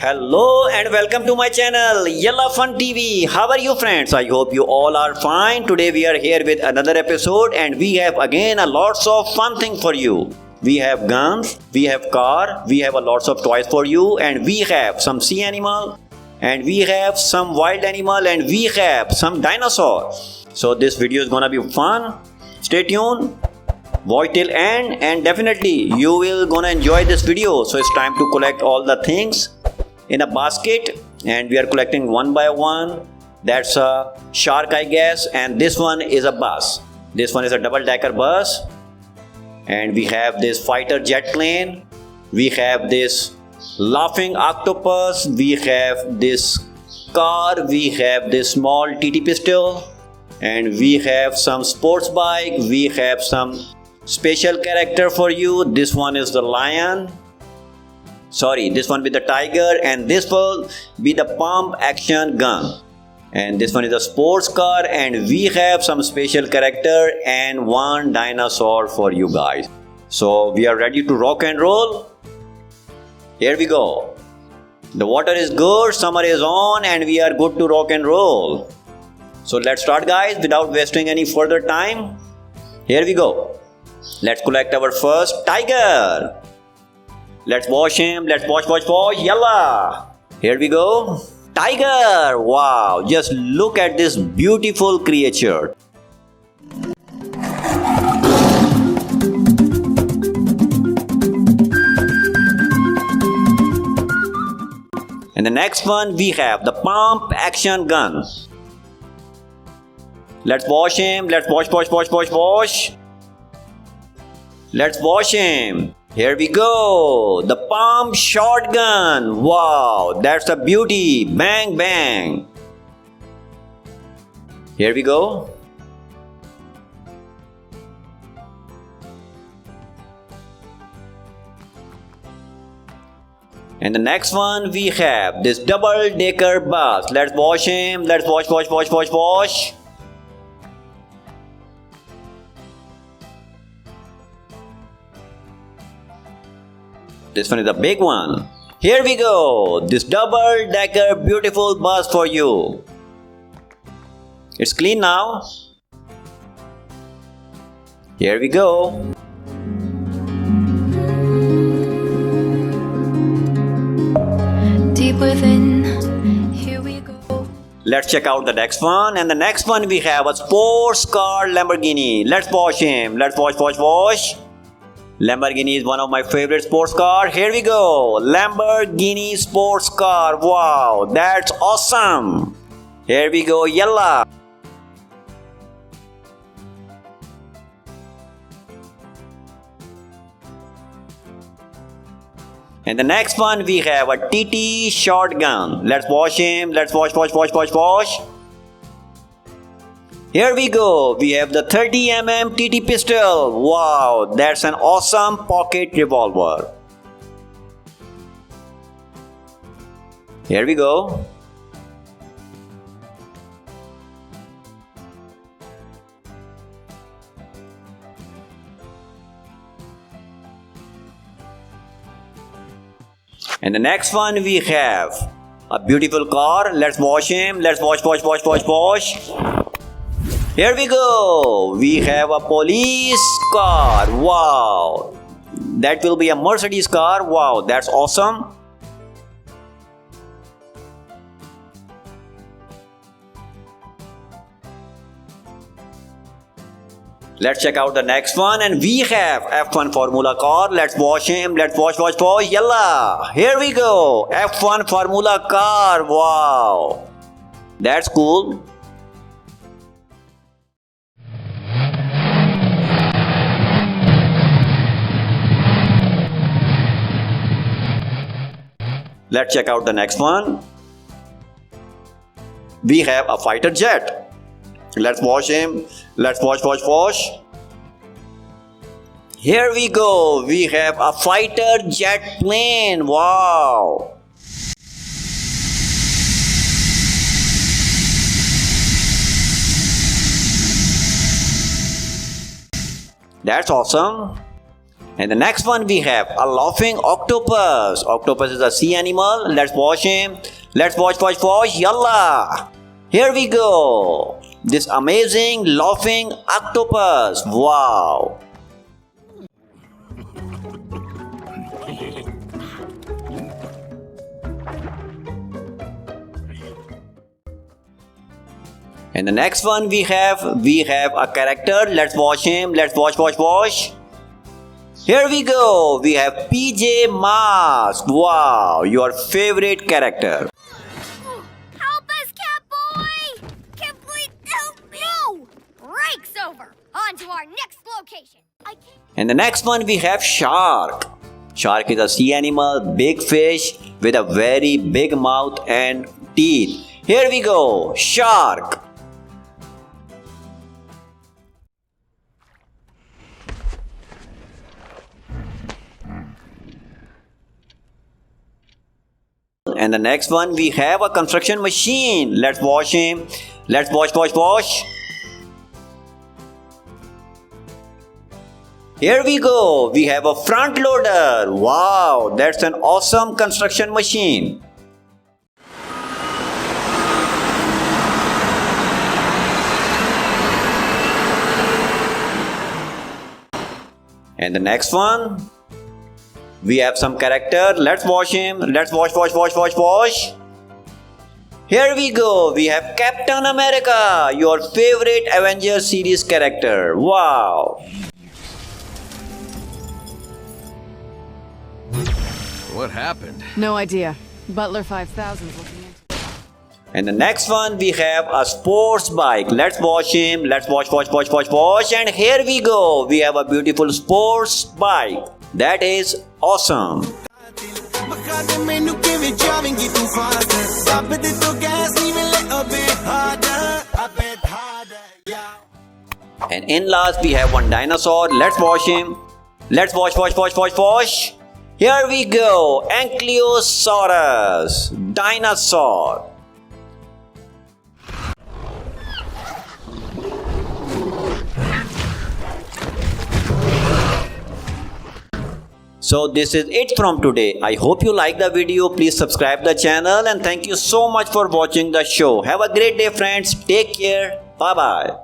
Hello and welcome to my channel Yalla Fun TV. How are you friends? I hope you all are fine. Today we are here with another episode and we have again a lots of fun thing for you. We have guns, we have car, we have a lots of toys for you, and we have some sea animal, and we have some wild animal, and we have some dinosaur. So this video is gonna be fun. Stay tuned. Watch till end and definitely you will gonna enjoy this video. So it's time to collect all the things in a basket and we are collecting one by one. That's a shark I guess, and this one is a bus. This one is a double-decker bus, and we have this fighter jet plane, we have this laughing octopus, we have this car, we have this small TT pistol, and we have some sports bike, we have some special character for you. This one is the lion, this one with the tiger, and this will be the pump action gun, and this one is a sports car, and we have some special character and one dinosaur for you guys. So we are ready to rock and roll. Here we go. The water is good, summer is on, and we are good to rock and roll. So let's start guys without wasting any further time. Here we go. Let's collect our first tiger. Let's wash him. Let's wash. Yalla. Here we go. Tiger. Wow. Just look at this beautiful creature. And the next one we have the pump action gun. Let's wash him. Let's wash. Let's wash him. Here we go. The pump shotgun. Wow, that's a beauty. Bang, bang. Here we go. And the next one we have this double-decker bus. Let's wash him. Let's wash. This one is a big one. Here we go. This double-decker beautiful bus for you. It's clean now. Here we go. Deep within, here we go. Let's check out the next one. And the next one we have a sports car Lamborghini. Let's wash him. Let's wash. Lamborghini is one of my favorite sports car. Here we go. Lamborghini sports car. Wow, that's awesome. Here we go. Yalla. And the next one we have a TT shotgun. Let's wash him. Let's wash. Here we go. We have the 30mm TT pistol. Wow, that's an awesome pocket revolver. Here we go. And the next one we have a beautiful car. Let's wash him. Let's wash. Here we go. We have a police car. Wow. That will be a Mercedes car. Wow, that's awesome. Let's check out the next one, and we have F1 Formula car. Let's wash him. Let's wash. Yalla. Here we go. F1 Formula car. Wow. That's cool. Let's check out the next one. We have a fighter jet. Let's wash him. Let's wash. Here we go. We have a fighter jet plane. Wow. That's awesome. And the next one we have a laughing octopus. Octopus is a sea animal. Let's watch him. Let's watch. Yalla. Here we go. This amazing laughing octopus. Wow. And the next one we have a character. Let's watch him. Let's watch. Here we go. We have PJ Masks. Wow, your favorite character. Help us, Catboy! Catboy, help me! No! Break's over. On to our next location. And the next one we have Shark. Shark is a sea animal, big fish with a very big mouth and teeth. Here we go. Shark. And the next one we have a construction machine. Let's watch him. Let's watch. Here we go. We have a front loader. Wow, that's an awesome construction machine. And the next one, we have some character. Let's watch him. Let's watch. Here we go. We have Captain America, your favorite Avengers series character. Wow. What happened? No idea. Butler 5000 is looking into. And the next one we have a sports bike. Let's watch him. Let's watch. And here we go. We have a beautiful sports bike. That is awesome. And in last we have one dinosaur. Let's watch him. Let's watch. Here we go. Ankylosaurus. Dinosaur. So this is it from today. I hope you like the video. Please subscribe the channel and thank you so much for watching the show. Have a great day friends. Take care. Bye bye.